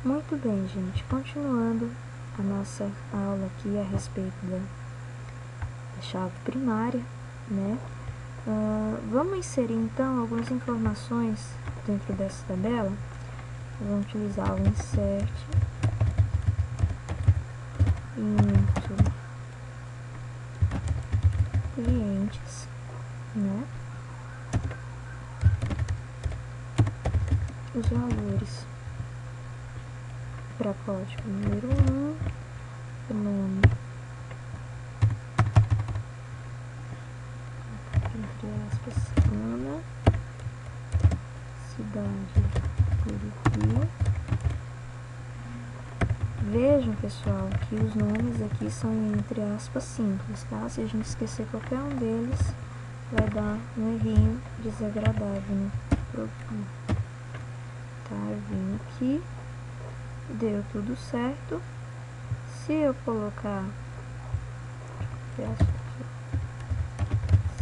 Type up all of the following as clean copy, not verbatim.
Muito bem, gente. Continuando a nossa aula aqui a respeito da chave primária, né? Vamos inserir, então, algumas informações dentro dessa tabela. Vamos utilizar o insert into clientes, né? Os valores para código número 1, o nome, entre aspas, Ana, cidade, Curitiba. Vejam, pessoal, que os nomes aqui são entre aspas simples, tá? Se a gente esquecer qualquer um deles, vai dar um errinho desagradável no programa. Tá, eu vim aqui, deu tudo certo. Se eu colocar, peço aqui,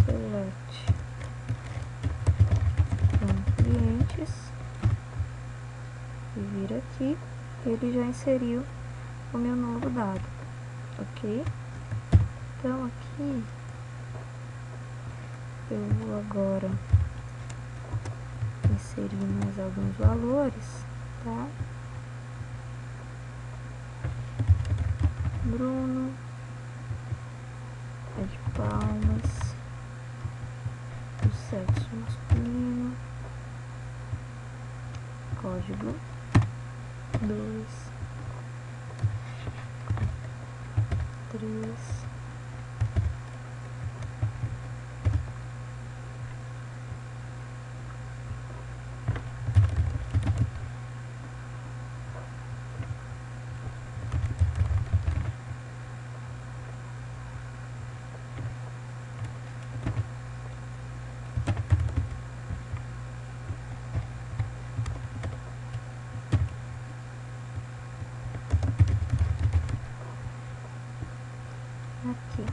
select from clientes e vir aqui, ele já inseriu o meu novo dado, ok? Então aqui eu vou agora inserir mais alguns valores, tá? Bruno é de Palmas, do sexo masculino, código 2, 3, aqui.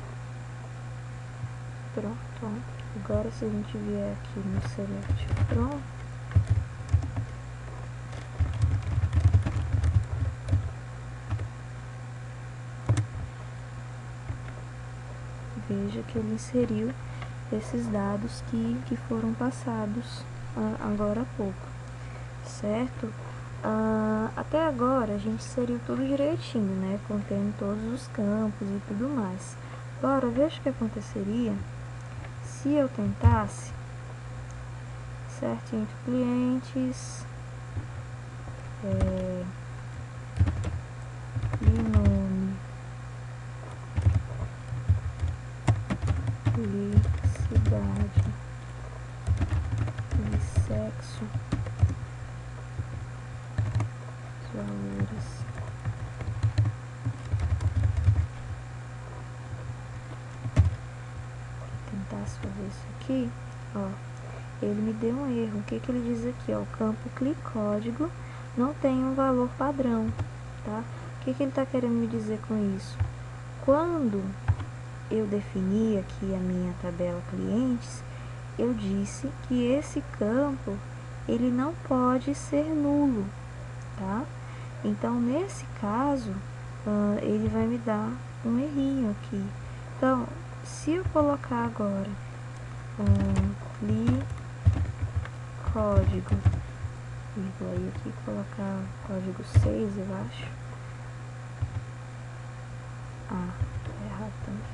Pronto, ó. Agora se a gente vier aqui no select from, veja que ele inseriu esses dados que foram passados agora há pouco, certo? Até agora a gente inseriu tudo direitinho, né? Contendo todos os campos e tudo mais. Agora, veja o que aconteceria se eu tentasse, certo? Entre clientes, nome, cidade e sexo, os valores. Tentasse fazer isso aqui, ó, ele me deu um erro. O que ele diz aqui, ó? O campo clicódigo não tem um valor padrão, tá? O que ele está querendo me dizer com isso? Quando eu defini aqui a minha tabela clientes, eu disse que esse campo ele não pode ser nulo, tá? Então, nesse caso, ele vai me dar um errinho aqui. Então, se eu colocar agora código, vou aí aqui colocar código 6, eu acho. Tá errado também.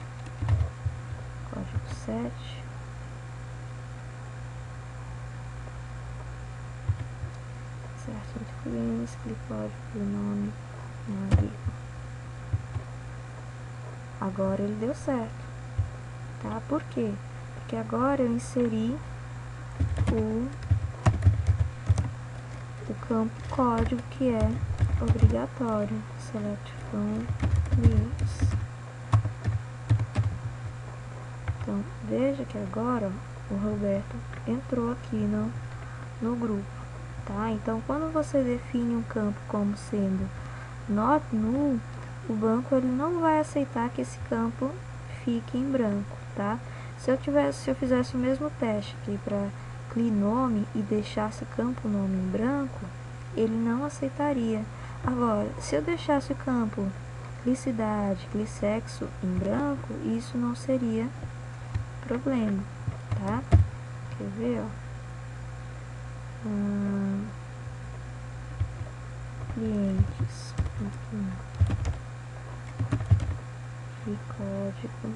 Código 7. Certo, entre clientes, clicódigo, nome, vírgula. Agora ele deu certo, tá? Por quê? Porque agora eu inseri o campo código que é obrigatório. Select from clients. Então, veja que agora o Roberto entrou aqui no grupo, tá? Então, quando você define um campo como sendo not null, o banco ele não vai aceitar que esse campo fique em branco, tá? Se eu fizesse o mesmo teste aqui para clinome e deixasse campo nome em branco, ele não aceitaria. Agora, se eu deixasse o campo glicidade, glissexo em branco, isso não seria problema, tá? Quer ver, ó? Clientes de código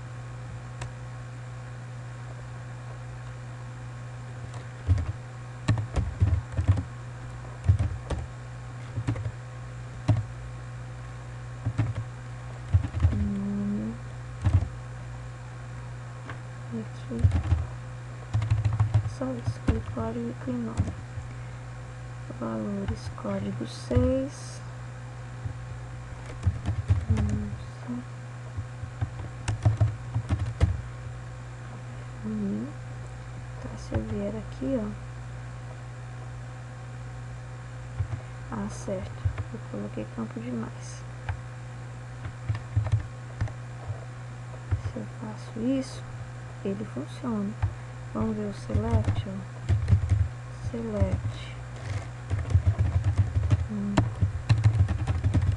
aqui, só isso, código e clinome. Valores código 6. Tá, se eu vier aqui, ó. Ah, certo. Eu coloquei campo demais. Se eu faço isso, ele funciona. Vamos ver o select, ó. Select.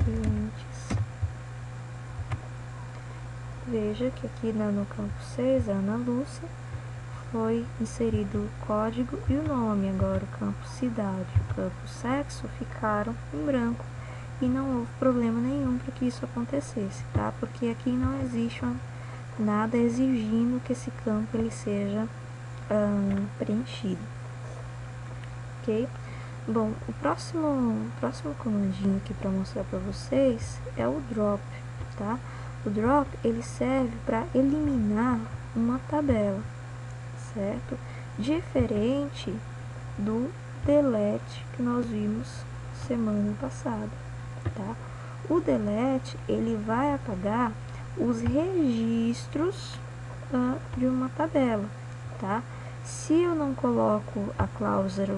Clientes. Veja que aqui no campo 6, a Ana Lúcia, foi inserido o código e o nome. Agora o campo cidade e o campo sexo ficaram em branco e não houve problema nenhum para que isso acontecesse, tá? Porque aqui não existe nada exigindo que esse campo ele seja preenchido, ok? Bom, o próximo comandinho aqui para mostrar para vocês é o drop, tá? O drop ele serve para eliminar uma tabela, certo? Diferente do delete que nós vimos semana passada, tá? O delete ele vai apagar os registros de uma tabela, tá? Se eu não coloco a cláusula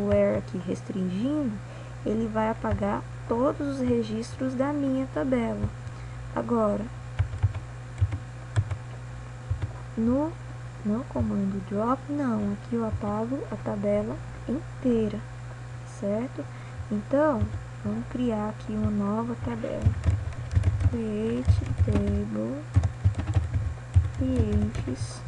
where aqui restringindo, ele vai apagar todos os registros da minha tabela. Agora, no comando drop, não, aqui eu apago a tabela inteira, certo? Então, vamos criar aqui uma nova tabela. Create table clientes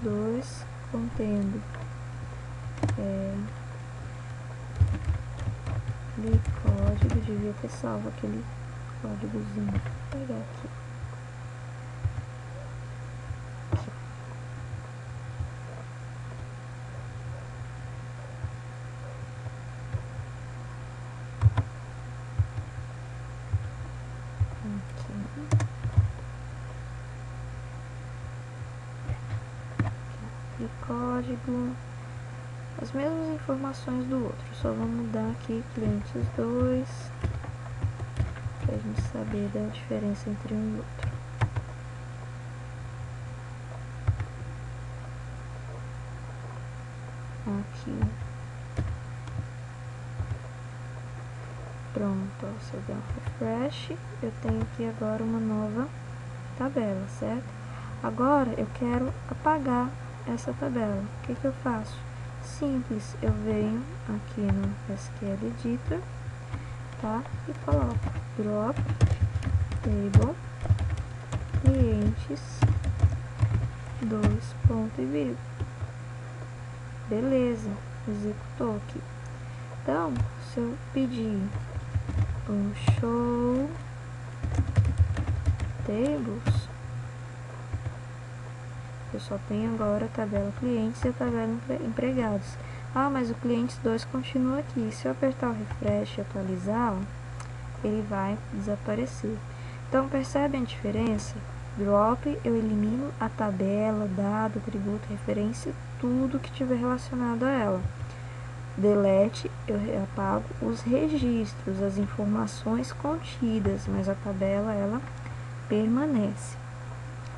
2 contendo de código, devia ter salvo aquele códigozinho. Vou pegar aqui. Código, as mesmas informações do outro, só vou mudar aqui clientes 2 pra gente saber da diferença entre um e outro. Aqui, pronto, ó, se eu der um refresh, eu tenho aqui agora uma nova tabela, certo? Agora eu quero apagar essa tabela. O que eu faço? Simples, eu venho aqui no SQL Editor, tá? E coloco drop table clientes 2 ponto e vírgula. Beleza, executou aqui. Então, se eu pedir um show tables, eu só tenho agora a tabela clientes e a tabela empregados. Ah, mas o clientes 2 continua aqui. Se eu apertar o refresh e atualizar, ó, ele vai desaparecer. Então, percebem a diferença? Drop, eu elimino a tabela, dado, atributo, referência, tudo que tiver relacionado a ela. Delete, eu apago os registros, as informações contidas, mas a tabela, ela permanece,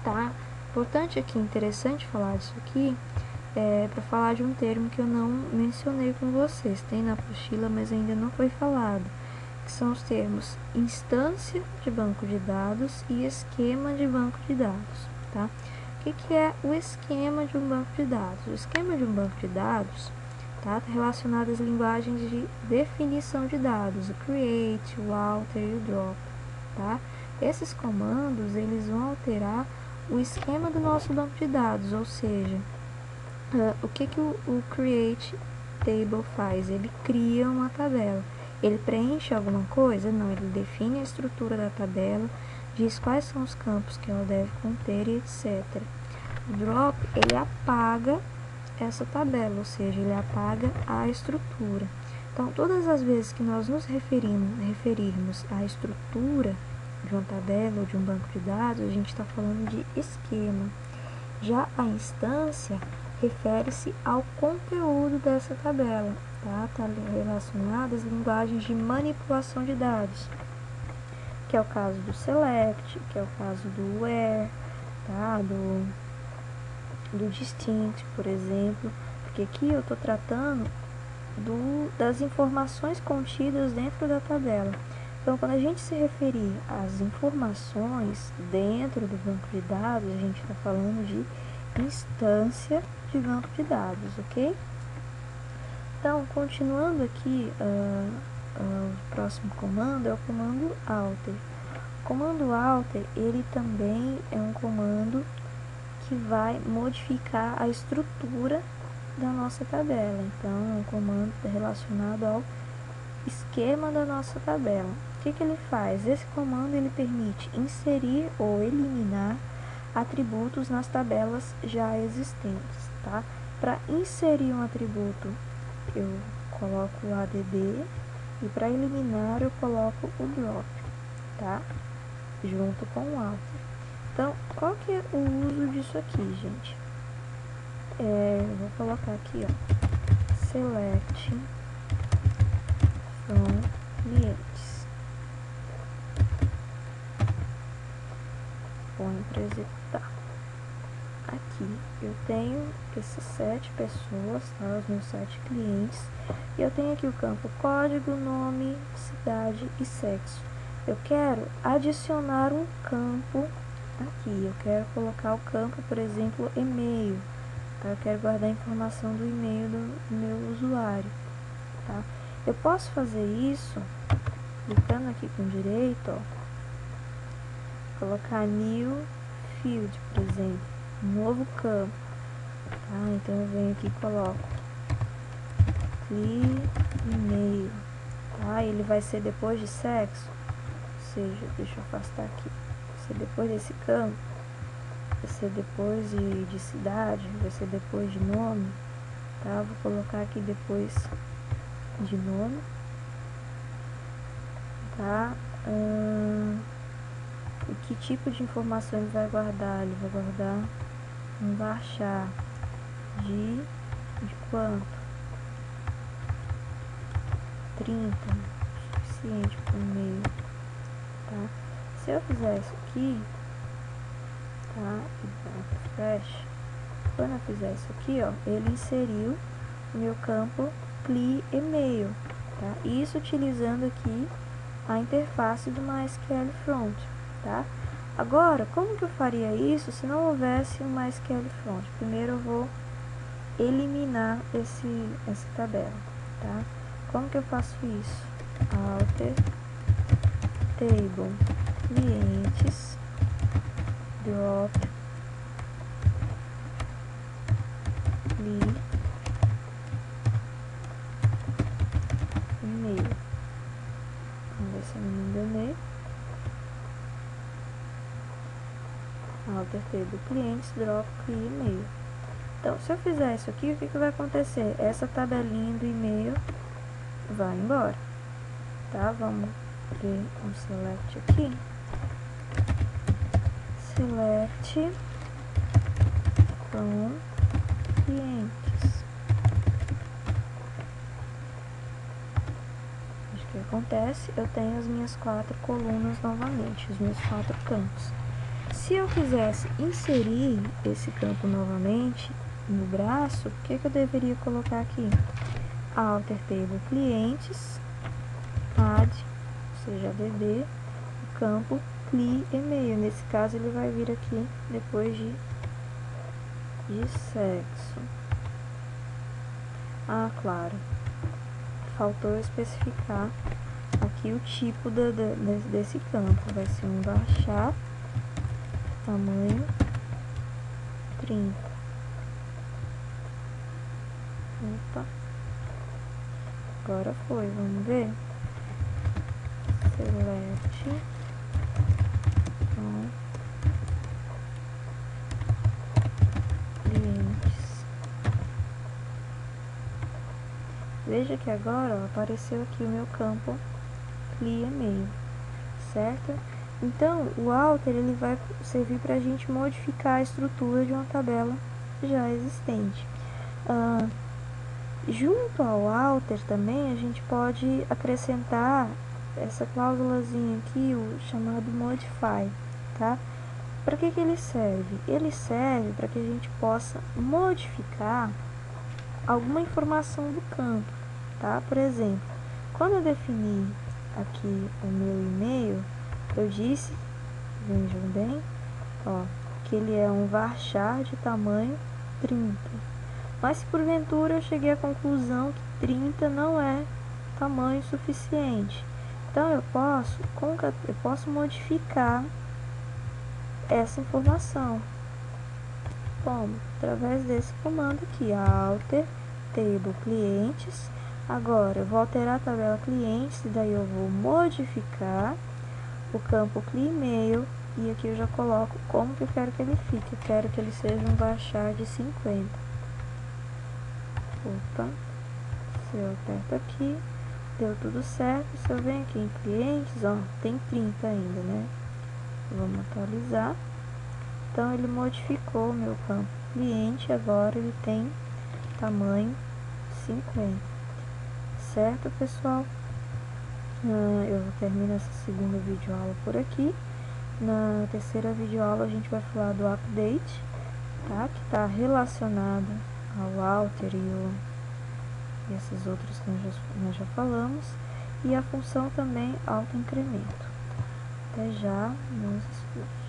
tá? Importante aqui, interessante falar disso aqui, para falar de um termo que eu não mencionei com vocês, tem na apostila, mas ainda não foi falado, que são os termos instância de banco de dados e esquema de banco de dados, tá? O que é o esquema de um banco de dados? O esquema de um banco de dados tá? Relacionado às linguagens de definição de dados, o create, o alter e o drop, tá? Esses comandos, eles vão alterar o esquema do nosso banco de dados, ou seja, o que o create table faz? Ele cria uma tabela. Ele preenche alguma coisa? Não, ele define a estrutura da tabela, diz quais são os campos que ela deve conter e etc. O drop, ele apaga essa tabela, ou seja, ele apaga a estrutura. Então, todas as vezes que nós nos referirmos à estrutura de uma tabela ou de um banco de dados, a gente está falando de esquema. Já a instância refere-se ao conteúdo dessa tabela, tá? Está relacionada às linguagens de manipulação de dados, que é o caso do select, que é o caso do where, tá? Do distinct, por exemplo, porque aqui eu estou tratando das informações contidas dentro da tabela. Então, quando a gente se referir às informações dentro do banco de dados, a gente está falando de instância de banco de dados, ok? Então, continuando aqui, o próximo comando é o comando alter. O comando alter, ele também é um comando que vai modificar a estrutura da nossa tabela. Então, é um comando relacionado ao esquema da nossa tabela. O que ele faz? Esse comando ele permite inserir ou eliminar atributos nas tabelas já existentes, tá? Para inserir um atributo, eu coloco o add, e para eliminar eu coloco o drop, tá? Junto com o alter. Então, qual que é o uso disso aqui, gente? Eu vou colocar aqui, ó, select from clientes. Põe para executar. Aqui eu tenho essas 7 pessoas, tá? Os meus 7 clientes. E eu tenho aqui o campo código, nome, cidade e sexo. Eu quero adicionar um campo aqui. Eu quero colocar o campo, por exemplo, e-mail. Tá? Eu quero guardar a informação do e-mail do meu usuário. Tá? Eu posso fazer isso clicando aqui com direito, ó, colocar new field, por exemplo, um novo campo. Tá? Então eu venho aqui e coloco e-mail. Tá? Ele vai ser depois de sexo, ou seja, deixa eu afastar aqui, vai ser depois desse campo, vai ser depois de cidade, vai ser depois de nome. Tá? Vou colocar aqui depois de nome. Tá? E que tipo de informação ele vai guardar? Ele vai guardar um varchar de quanto? 30, suficiente para o e-mail. Tá? Se eu fizer isso aqui, tá? Refresh. Quando eu fizer isso aqui, ó, ele inseriu o meu campo CLI e-mail, tá? Isso utilizando aqui a interface do MySQL Front, tá? Agora, como que eu faria isso se não houvesse um MySQL Front? Primeiro eu vou eliminar essa tabela, tá? Como que eu faço isso? Alter, table, clientes, drop, CLI, e-mail. Vamos ver se eu não me enganei. Alter, table, clientes, drop, CLI, e-mail. Então, se eu fizer isso aqui, o que vai acontecer? Essa tabelinha do e-mail vai embora, tá? Vamos ver um select aqui. Select from clientes. O que acontece? Eu tenho as minhas 4 colunas novamente, os meus 4 campos. Se eu quisesse inserir esse campo novamente no braço, o que eu deveria colocar aqui? Alter table clientes, add, ou seja, add, o campo CLI e-mail. Nesse caso ele vai vir aqui depois de sexo. Ah, claro, faltou especificar aqui o tipo desse campo. Vai ser um varchar tamanho 30. Opa, agora foi, vamos ver. Select com clientes. Veja que agora, ó, apareceu aqui o meu campo CLI e-mail, certo? Então, o alter ele vai servir para a gente modificar a estrutura de uma tabela já existente. Junto ao alter também a gente pode acrescentar essa cláusulazinha aqui, o chamado modify, tá? Para que ele serve? Ele serve para que a gente possa modificar alguma informação do campo, tá? Por exemplo, quando eu defini aqui o meu e-mail, eu disse, vejam bem, ó, que ele é um varchar de tamanho 30. Mas se porventura eu cheguei à conclusão que 30 não é tamanho suficiente, então eu posso modificar essa informação. Como? Através desse comando aqui, alter table clientes. Agora eu vou alterar a tabela clientes, e daí eu vou modificar o campo CLI e-mail, e aqui eu já coloco como que eu quero que ele fique. Eu quero que ele seja um varchar de 50. Opa, se eu aperto aqui, deu tudo certo. Se eu venho aqui em clientes, ó, tem 30 ainda, né? Vamos atualizar. Então ele modificou o meu campo cliente, agora ele tem tamanho 50. Certo, pessoal? Eu termino essa segunda videoaula por aqui. Na terceira videoaula a gente vai falar do update, tá? Que está relacionado ao alter e esses outros que nós já falamos. E a função também auto-incremento. Até já, bons estudos.